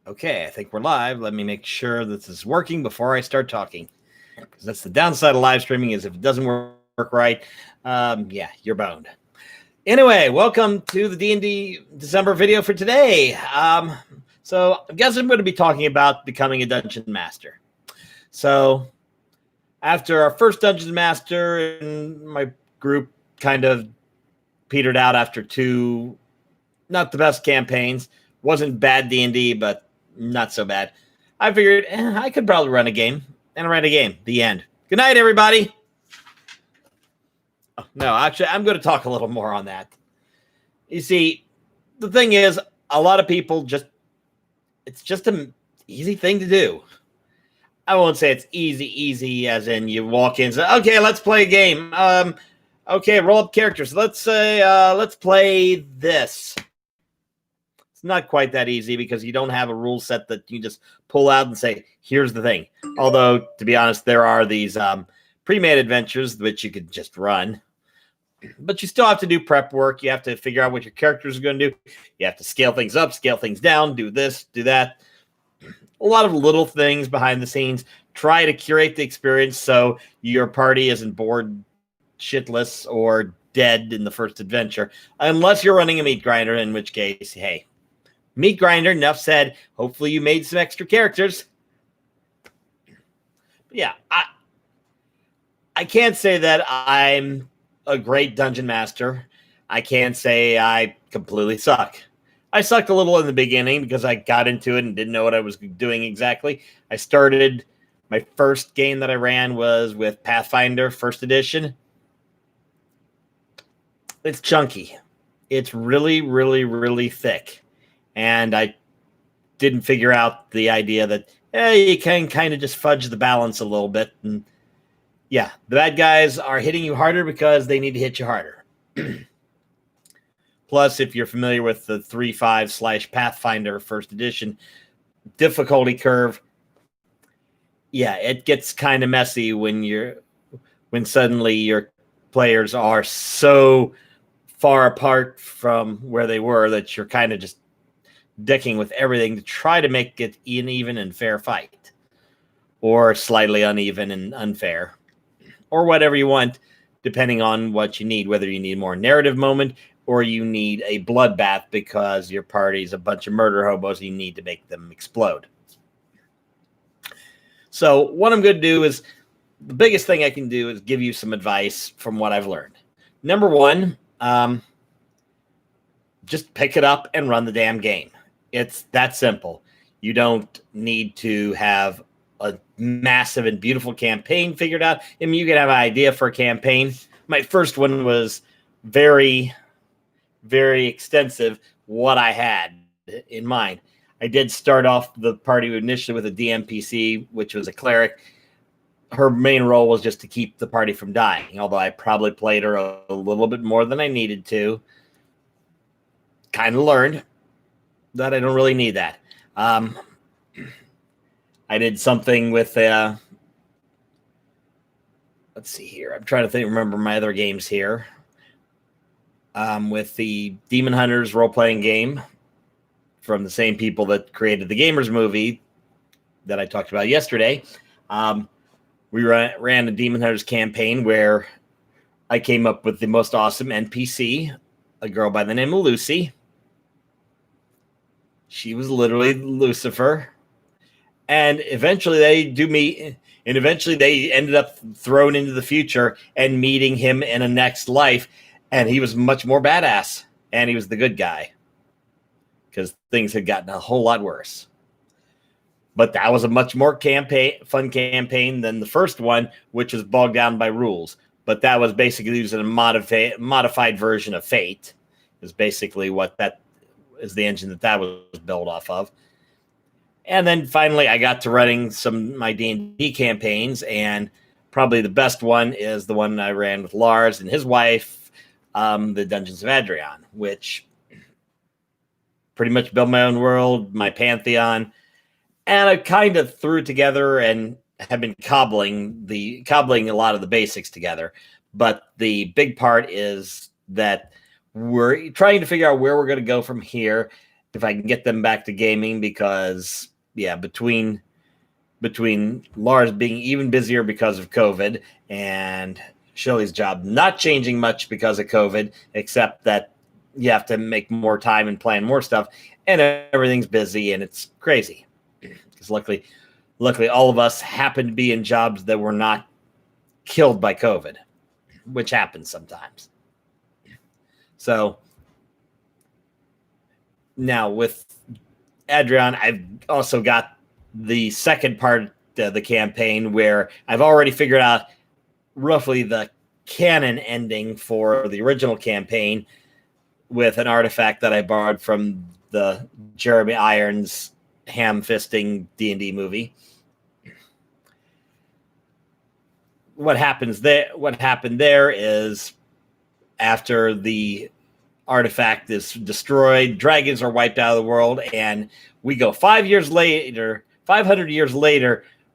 Okay, I think we're live. Let me make sure this is working before I start talking. Because that's the downside of live streaming is if it doesn't work right, yeah, you're boned. Anyway, welcome to the D&D December video for today. So I guess I'm going to be talking about becoming a Dungeon Master. So after our first Dungeon Master, and my group kind of petered out after two, not the best campaigns. Wasn't bad D&D, but not so bad. I figured I could probably run a game, and I ran a game. The end. Good night, everybody. Oh, no, actually, I'm going to talk a little more on that. You see, the thing is, a lot of people it's just an easy thing to do. I won't say it's easy as in you walk in and say, okay, let's play a game. Okay, roll up characters. Let's say, let's play this. It's not quite that easy because you don't have a rule set that you just pull out and say, here's the thing. Although, to be honest, there are these pre-made adventures which you could just run. But you still have to do prep work. You have to figure out what your characters are going to do. You have to scale things up, scale things down, do this, do that. A lot of little things behind the scenes. Try to curate the experience so your party isn't bored shitless or dead in the first adventure. Unless you're running a meat grinder, in which case, hey, meat grinder, enough said. Hopefully you made some extra characters. But yeah, I can't say that I'm a great dungeon master. I can't say I completely suck. I sucked a little in the beginning because I got into it and didn't know what I was doing exactly. I started, my first game that I ran was with Pathfinder First Edition. It's chunky. It's really, really, really thick. And I didn't figure out the idea that you can kind of just fudge the balance a little bit. And yeah, the bad guys are hitting you harder because they need to hit you harder. Plus, if you're familiar with the 3.5 / Pathfinder First Edition difficulty curve, yeah, it gets kind of messy when suddenly your players are so far apart from where they were that you're kind of just decking with everything to try to make it an even and fair fight, or slightly uneven and unfair, or whatever you want, depending on what you need, whether you need more narrative moment or you need a bloodbath because your party's a bunch of murder hobos and you need to make them explode. So what I'm going to do is, the biggest thing I can do is give you some advice from what I've learned. Number one, just pick it up and run the damn game. It's that simple. You don't need to have a massive and beautiful campaign figured out. I mean, you can have an idea for a campaign. My first one was very, very extensive, what I had in mind. I did start off the party initially with a DMPC, which was a cleric. Her main role was just to keep the party from dying, although I probably played her a little bit more than I needed to. Kind of learned that I don't really need that. I did something with let's see here. I'm trying to remember my other games here. With the Demon Hunters role-playing game from the same people that created the Gamers movie that I talked about yesterday. We ran a Demon Hunters campaign where I came up with the most awesome NPC, a girl by the name of Lucy. She was literally Lucifer. And eventually they do meet, and eventually they ended up thrown into the future and meeting him in a next life. And he was much more badass. And he was the good guy. Because things had gotten a whole lot worse. But that was a much more fun campaign than the first one, which was bogged down by rules. But that was basically using a modified version of Fate. Is basically what that is, the engine that was built off of. And then finally, I got to running my D&D campaigns, and probably the best one is the one I ran with Lars and his wife, the Dungeons of Adrian, which pretty much built my own world, my pantheon, and I kind of threw together and have been cobbling a lot of the basics together. But the big part is that we're trying to figure out where we're going to go from here. if I can get them back to gaming, because between Lars being even busier because of COVID and Shelley's job not changing much because of COVID, except that you have to make more time and plan more stuff, and everything's busy and it's crazy. Because luckily, all of us happen to be in jobs that were not killed by COVID, which happens sometimes. So now with Adrian, I've also got the second part of the campaign where I've already figured out roughly the canon ending for the original campaign with an artifact that I borrowed from the Jeremy Irons ham-fisting D&D movie. What happened there is, after the artifact is destroyed, dragons are wiped out of the world, and we go 500 years later,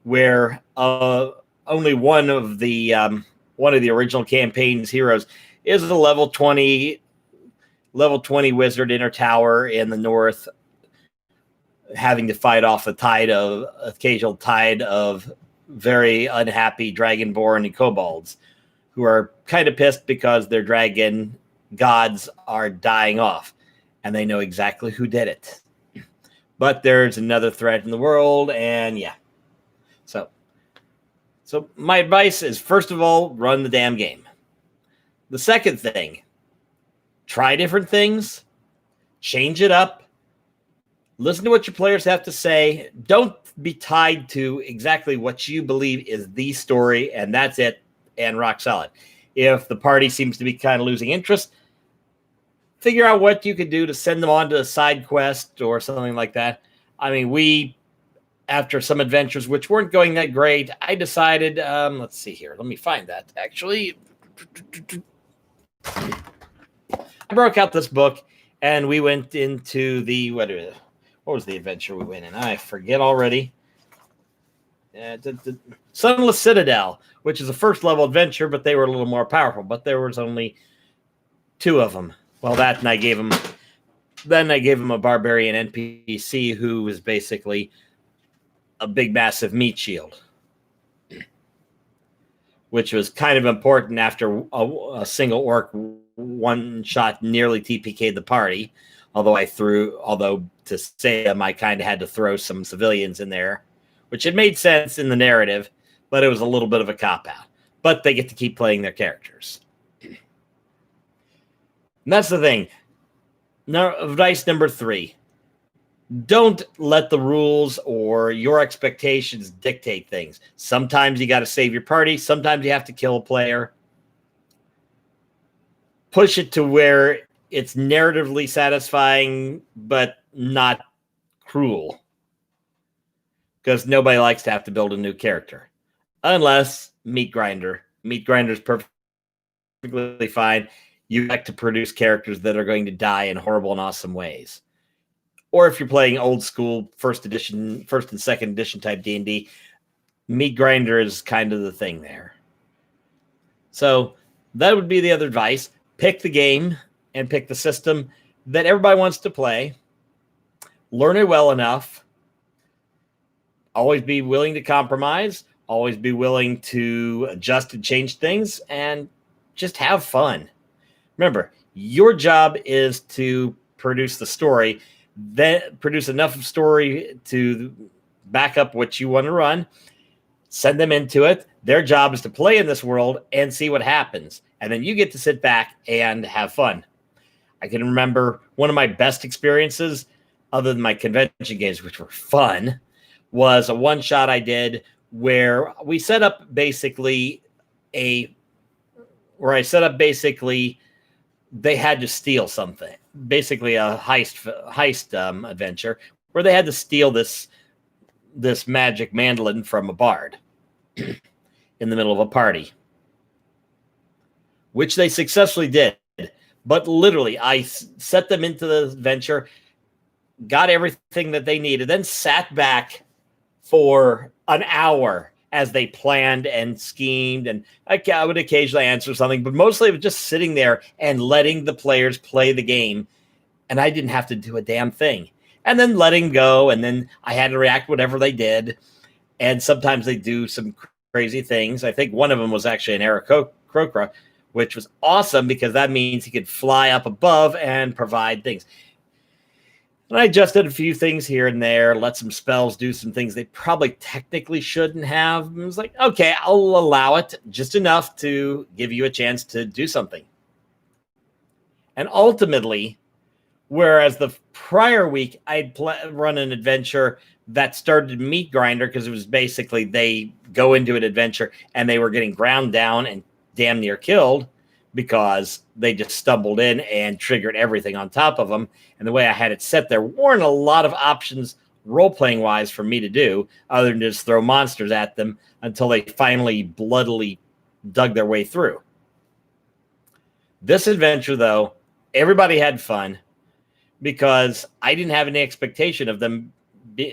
where only one of the original campaign's heroes is a level 20 wizard in her tower in the north, having to fight off occasional tide of very unhappy dragonborn and kobolds who are kind of pissed because their dragon gods are dying off, and they know exactly who did it. But there's another threat in the world, and So my advice is, first of all, run the damn game. The second thing, try different things, change it up, listen to what your players have to say. Don't be tied to exactly what you believe is the story, and that's it, and rock solid. If the party seems to be kind of losing interest, figure out what you could do to send them on to a side quest or something like that. I mean, after some adventures which weren't going that great, I decided, let's see here. Let me find that, actually. I broke out this book, and we went into the, what was the adventure we went in? I forget already. Sunless Citadel, which is a first-level adventure, but they were a little more powerful. But there was only 2 of them. Well, and I gave him a barbarian NPC who was basically a big, massive meat shield, which was kind of important after a single orc one shot nearly TPK'd the party. Although to say them, I kind of had to throw some civilians in there, which it made sense in the narrative, but it was a little bit of a cop-out. But they get to keep playing their characters. And that's the thing. Now, advice number 3. Don't let the rules or your expectations dictate things. Sometimes you got to save your party. Sometimes you have to kill a player. Push it to where it's narratively satisfying, but not cruel. Because nobody likes to have to build a new character. Unless Meat Grinder. Meat Grinder is perfectly fine. You like to produce characters that are going to die in horrible and awesome ways. Or if you're playing old school first and second edition type D&D, Meat Grinder is kind of the thing there. So that would be the other advice. Pick the game and pick the system that everybody wants to play. Learn it well enough. Always be willing to compromise. Always be willing to adjust and change things, and just have fun. Remember, your job is to produce the story, then produce enough story to back up what you want to run, send them into it. Their job is to play in this world and see what happens. And then you get to sit back and have fun. I can remember one of my best experiences, other than my convention games, which were fun, was a one-shot I did where we set up basically they had to steal something, basically a heist adventure where they had to steal this magic mandolin from a bard in the middle of a party, which they successfully did. But literally, I set them into the adventure, got everything that they needed, then sat back for an hour as they planned and schemed, and I would occasionally answer something, but mostly it was just sitting there and letting the players play the game and I didn't have to do a damn thing. And then letting go, and then I had to react whatever they did. And sometimes they do some crazy things. I think one of them was actually an Aarakocra, which was awesome because that means he could fly up above and provide things. And I adjusted a few things here and there, let some spells do some things they probably technically shouldn't have. I was like, okay, I'll allow it just enough to give you a chance to do something. And ultimately, whereas the prior week I'd run an adventure that started Meat Grinder, because it was basically they go into an adventure and they were getting ground down and damn near killed because they just stumbled in and triggered everything on top of them. And the way I had it set, there weren't a lot of options role-playing wise for me to do other than just throw monsters at them until they finally bloodily dug their way through. This adventure, though, everybody had fun because I didn't have any expectation of them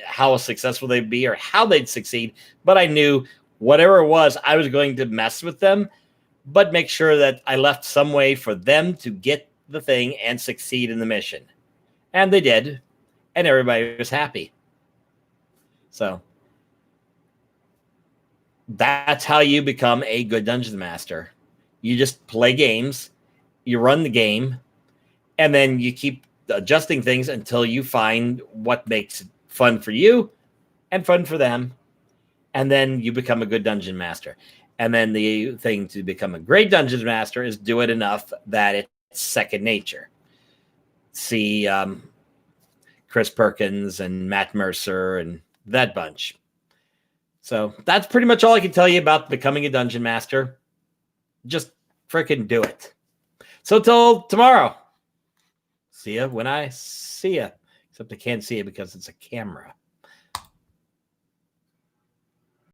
how successful they'd be or how they'd succeed, but I knew whatever it was, I was going to mess with them, but make sure that I left some way for them to get the thing and succeed in the mission. And they did, and everybody was happy. So that's how you become a good dungeon master. You just play games, you run the game, and then you keep adjusting things until you find what makes it fun for you and fun for them. And then you become a good dungeon master. And then the thing to become a great dungeon master is do it enough that it's second nature. See Chris Perkins and Matt Mercer and that bunch. So that's pretty much all I can tell you about becoming a dungeon master. Just freaking do it. So till tomorrow. See ya when I see ya. Except I can't see it because it's a camera.